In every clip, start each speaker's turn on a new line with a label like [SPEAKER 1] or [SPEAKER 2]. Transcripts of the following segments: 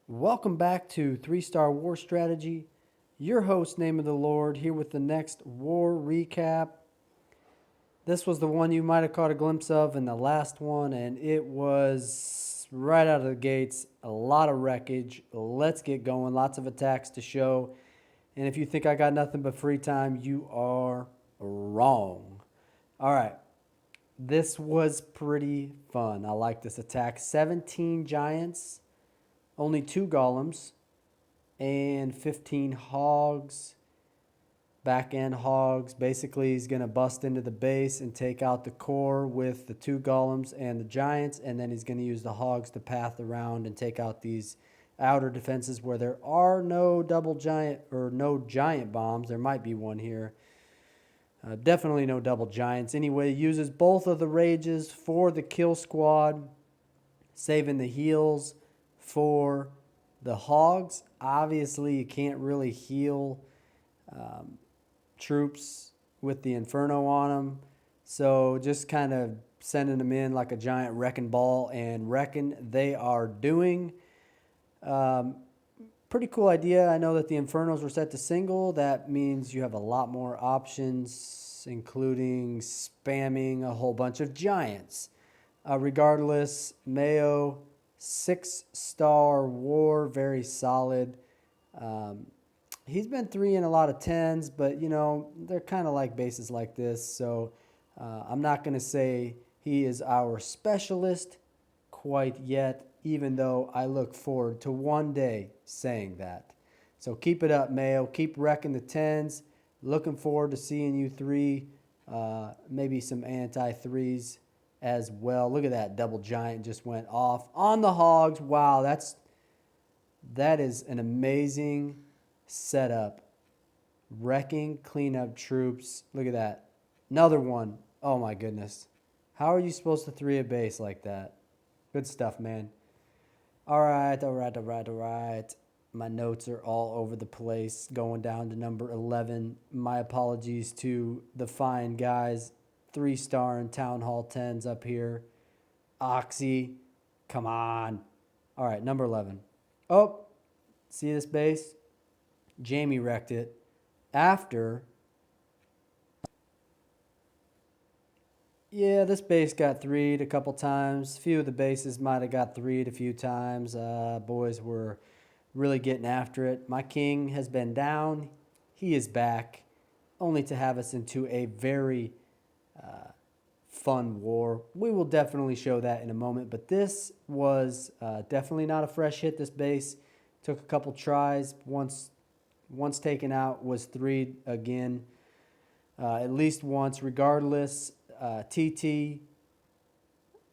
[SPEAKER 1] Welcome back to 3-Star War Strategy. Your host, NameoftheLord, here with the next war recap. This was the one you might have caught a glimpse of in the last one, and it was right out of the gates, a lot of wreckage. Let's get going. Lots of attacks to show. And if you think I got nothing but free time, you are wrong. All right. This was pretty fun. I like this attack. 17 giants. Only 2 golems and 15 hogs, back end hogs. Basically, he's going to bust into the base and take out the core with the 2 golems and the giants, and then he's going to use the hogs to path around and take out these outer defenses where there are no double giant or no giant bombs. There might be one here. Definitely no double giants. Anyway, uses both of the rages for the kill squad, saving the heals for the hogs. Obviously, you can't really heal troops with the Inferno on them. So just kind of sending them in like a giant wrecking ball and wrecking. They are doing. Pretty cool idea. I know that the Infernos were set to single. That means you have a lot more options, including spamming a whole bunch of giants. Regardless, Mayo, 6-star war, very solid. He's been 3 in a lot of 10s, but, you know, they're kind of like bases like this. So I'm not going to say he is our specialist quite yet, even though I look forward to one day saying that. So keep it up, Mayo. Keep wrecking the 10s. Looking forward to seeing you 3, maybe some anti-3s as well. Look at that, double giant just went off on the hogs. Wow, that is an amazing setup. Wrecking cleanup troops. Look at that. Another one. Oh my goodness. How are you supposed to 3 a base like that? Good stuff, man. All right. My notes are all over the place, going down to number 11. My apologies to the fine guys. 3-star and Town Hall 10s up here. Oxy, come on. All right, number 11. Oh, see this base? Jamie wrecked it after. Yeah, this base got 3'd a couple times. A few of the bases might have got 3'd a few times. Boys were really getting after it. My king has been down. He is back, only to have us into a very fun war. We will definitely show that in a moment, but this was definitely not a fresh hit. This base took a couple tries. Once taken out, was 3'd again, at least once. Regardless, TT,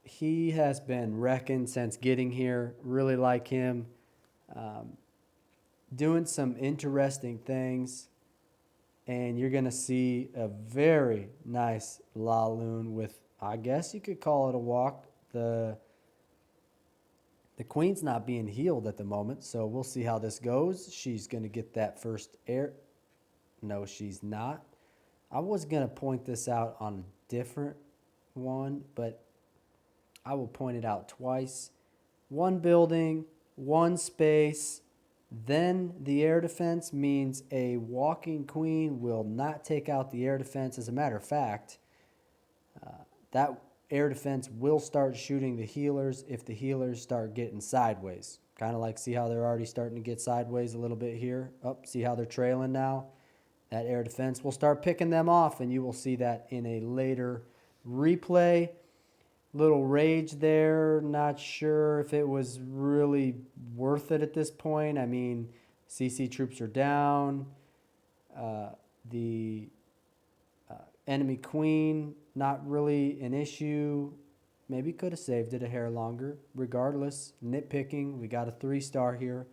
[SPEAKER 1] he has been wrecking since getting here. Really like him. Doing some interesting things. And you're going to see a very nice LaLo with, I guess you could call it a walk. The queen's not being healed at the moment, so we'll see how this goes. She's going to get that first air. No, she's not. I was going to point this out on a different one, but I will point it out twice. 1 building, 1 space. Then the air defense means a walking queen will not take out the air defense. As a matter of fact, that air defense will start shooting the healers if the healers start getting sideways. Kind of like, see how they're already starting to get sideways a little bit here? Oh, see how they're trailing now? That air defense will start picking them off, and you will see that in a later replay. Little rage there. Not sure if it was really worth it at this point. I mean, CC troops are down. The enemy queen, not really an issue. Maybe could have saved it a hair longer. Regardless, nitpicking. We got a 3-star here.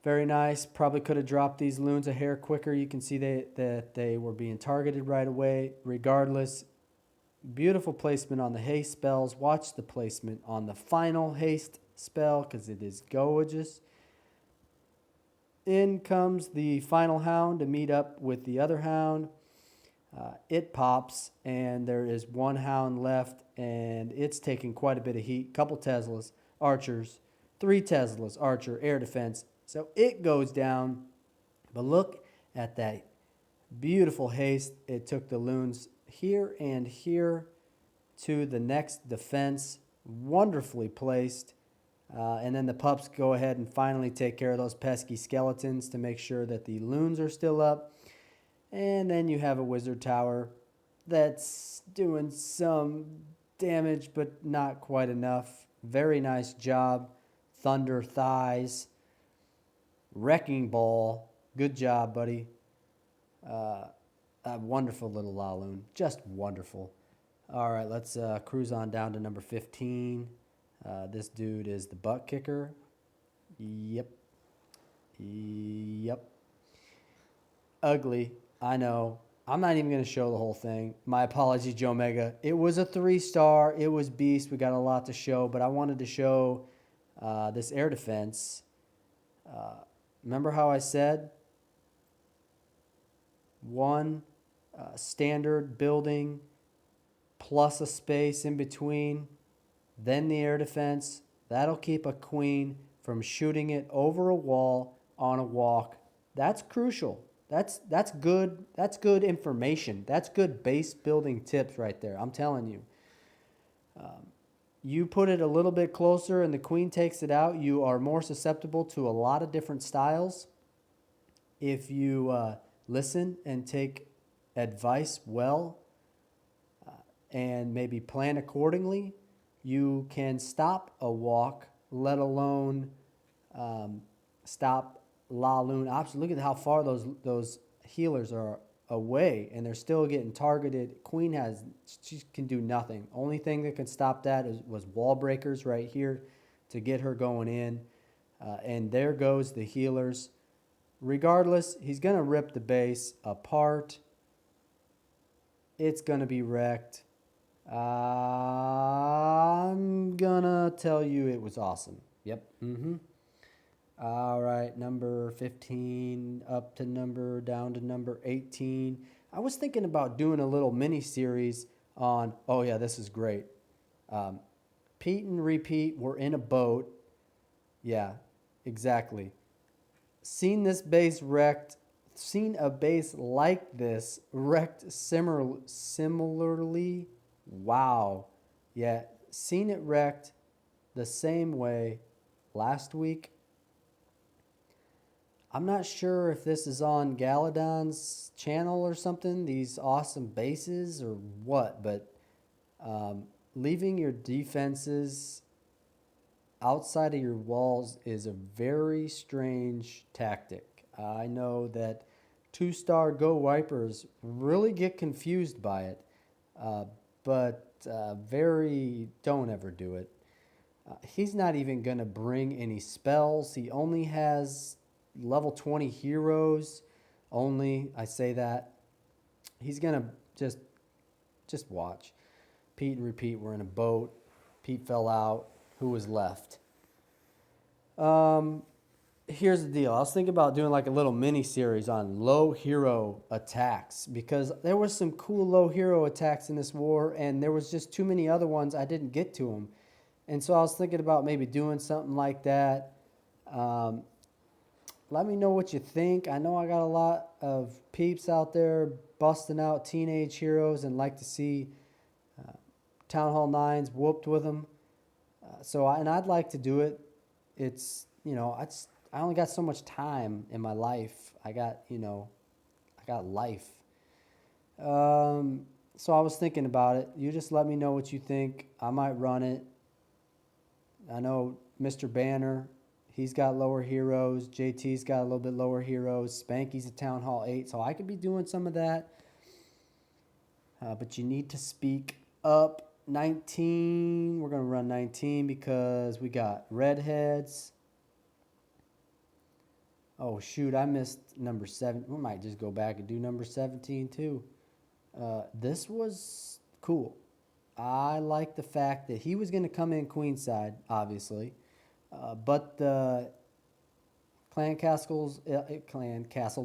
[SPEAKER 1] Very nice. Probably could have dropped these loons a hair quicker. You can see that they were being targeted right away. Regardless, beautiful placement on the haste spells. Watch the placement on the final haste spell because it is gorgeous. In comes the final hound to meet up with the other hound. It pops, and there is 1 hound left, and it's taking quite a bit of heat. Couple Teslas, archers, 3 Teslas, archer, air defense. So it goes down. But look at that beautiful haste. It took the loons here and here to the next defense. Wonderfully placed. And then the pups go ahead and finally take care of those pesky skeletons to make sure that the loons are still up. And then you have a wizard tower that's doing some damage, but not quite enough. Very nice job. Thunder thighs. Wrecking ball. Good job, buddy. A wonderful little LaLo. Just wonderful. All right, let's cruise on down to number 15. This dude is the butt kicker. Yep. Ugly. I know. I'm not even going to show the whole thing. My apologies, Joe Mega. It was a 3-star. It was beast. We got a lot to show, but I wanted to show this air defense. Remember how I said one standard building plus a space in between, then the air defense. That'll keep a queen from shooting it over a wall on a walk. That's crucial. That's good. That's good information. That's good base building tips right there. I'm telling you. You put it a little bit closer and the queen takes it out, you are more susceptible to a lot of different styles. If you listen and take advice well and maybe plan accordingly, you can stop a walk, let alone stop LaLo option. Look at how far those healers are away, and they're still getting targeted. Queen she can do nothing. Only thing that could stop that was wall breakers right here to get her going in. And there goes the healers. Regardless, he's going to rip the base apart. It's going to be wrecked. I'm going to tell you it was awesome. Yep. All right, number 15 down to number 18. I was thinking about doing a little mini series on, oh yeah, this is great. Pete and repeat, we're in a boat. Yeah, exactly. Seen this base wrecked, seen a base like this wrecked similarly. Wow. Yeah, seen it wrecked the same way last week. I'm not sure if this is on Galadon's channel or something, these awesome bases or what, but leaving your defenses outside of your walls is a very strange tactic. I know that 2-star Go Wipers really get confused by it, but don't ever do it. He's not even going to bring any spells. He only has level 20 heroes only. I say that. He's going to just watch. Pete and repeat, we're in a boat. Pete fell out. Who was left? Here's the deal. I was thinking about doing like a little mini series on low hero attacks because there was some cool low hero attacks in this war and there was just too many other ones I didn't get to them. And so I was thinking about maybe doing something like that. Let me know what you think. I know I got a lot of peeps out there busting out teenage heroes and like to see Town Hall 9s whooped with them. I'd like to do it. It's, I only got so much time in my life. I got life. So I was thinking about it. You just let me know what you think. I might run it. I know Mr. Banner, he's got lower heroes. JT's got a little bit lower heroes. Spanky's a Town Hall 8, so I could be doing some of that. But you need to speak up. 19, we're going to run 19 because we got redheads. Oh, shoot, I missed number 7. We might just go back and do number 17, too. This was cool. I like the fact that he was going to come in queenside, obviously. But the clan castle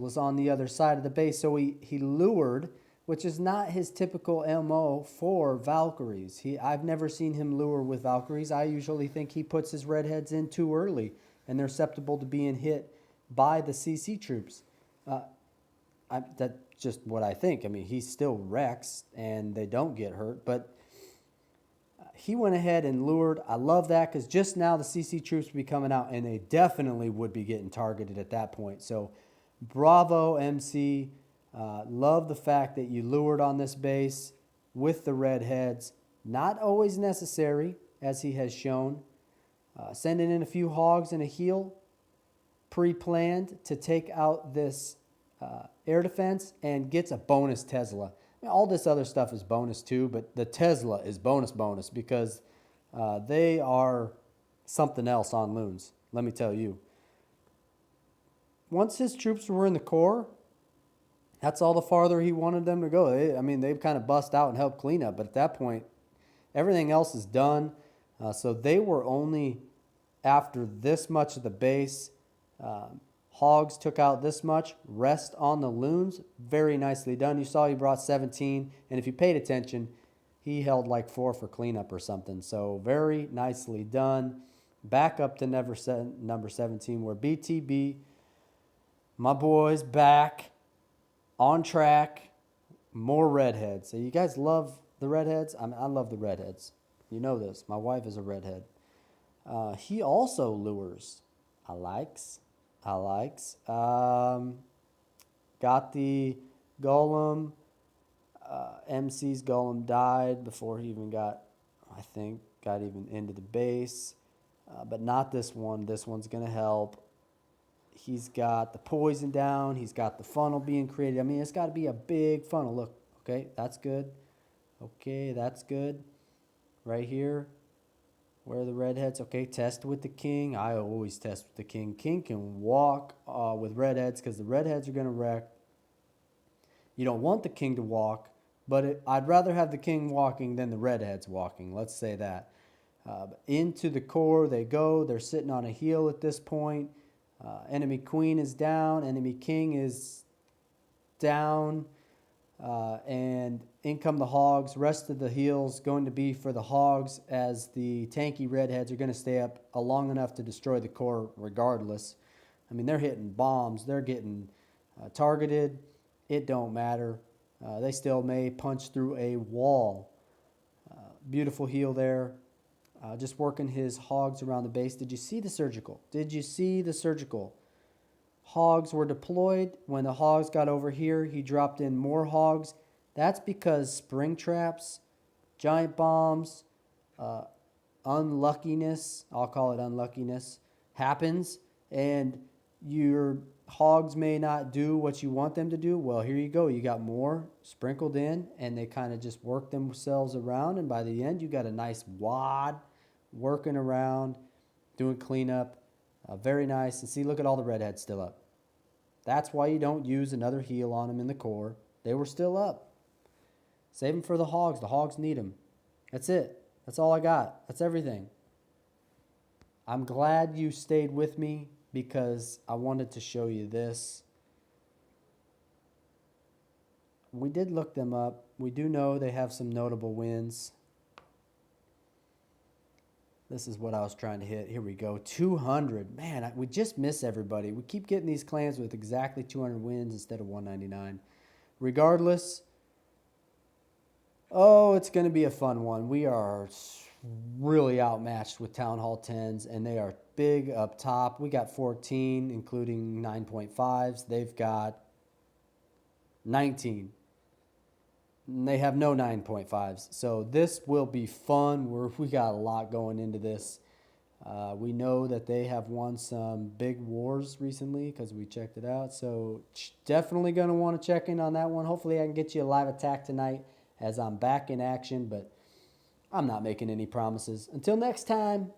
[SPEAKER 1] was on the other side of the base, so he lured which is not his typical MO for Valkyries. I've never seen him lure with Valkyries. I usually think he puts his redheads in too early, and they're susceptible to being hit by the CC troops. That's just what I think. I mean, he still wrecks, and they don't get hurt, but he went ahead and lured. I love that because just now the CC troops would be coming out, and they definitely would be getting targeted at that point. So bravo, MC. Love the fact that you lured on this base with the redheads. Not always necessary, as he has shown. Sending in a few hogs and a heal, pre-planned to take out this air defense, and gets a bonus Tesla. I mean, all this other stuff is bonus too, but the Tesla is bonus because they are something else on loons, let me tell you. Once his troops were in the core, that's all the farther he wanted them to go. They've kind of bust out and helped clean up, but at that point, everything else is done. So they were only after this much of the base. Hogs took out this much. Rest on the loons. Very nicely done. You saw he brought 17, and if you paid attention, he held like 4 for cleanup or something. So very nicely done. Back up to number 17, where BTB, my boy's back. On track, more redheads. So you guys love the redheads? I love the redheads. You know this. My wife is a redhead. He also lures. I likes. Got the golem. MC's golem died before he even got even into the base. But not this one. This one's going to help. He's got the poison down. He's got the funnel being created. I mean, it's got to be a big funnel. Look, okay, that's good. Okay, that's good. Right here, where are the redheads? Okay, test with the king. I always test with the king. King can walk with redheads because the redheads are going to wreck. You don't want the king to walk, but I'd rather have the king walking than the redheads walking. Let's say that. Into the core they go. They're sitting on a heel at this point. Enemy queen is down, enemy king is down, and in come the hogs. Rest of the heals going to be for the hogs, as the tanky redheads are going to stay up long enough to destroy the core regardless. I mean, they're hitting bombs, they're getting targeted. It don't matter. They still may punch through a wall. Beautiful heal there. Just working his hogs around the base. Did you see the surgical? Did you see the surgical? Hogs were deployed. When the hogs got over here, he dropped in more hogs. That's because spring traps, giant bombs, unluckiness, I'll call it unluckiness, happens, and your hogs may not do what you want them to do. Well, here you go. You got more sprinkled in, and they kind of just work themselves around, and by the end, you got a nice wad working around, doing cleanup. Very nice. And see, look at all the redheads still up. That's why you don't use another heal on them in the core. They were still up. Save them for the hogs. The hogs need them. That's it. That's all I got. That's everything. I'm glad you stayed with me because I wanted to show you this. We did look them up. We do know they have some notable wins. This is what I was trying to hit. Here we go. 200. Man, we just miss everybody. We keep getting these clans with exactly 200 wins instead of 199. Regardless, it's going to be a fun one. We are really outmatched with Town Hall 10s, and they are big up top. We got 14, including 9.5s. They've got 19. They have no 9.5s. So this will be fun. We got a lot going into this. We know that they have won some big wars recently because we checked it out. So definitely going to want to check in on that one. Hopefully I can get you a live attack tonight as I'm back in action. But I'm not making any promises. Until next time,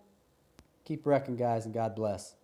[SPEAKER 1] keep wrecking, guys, and God bless.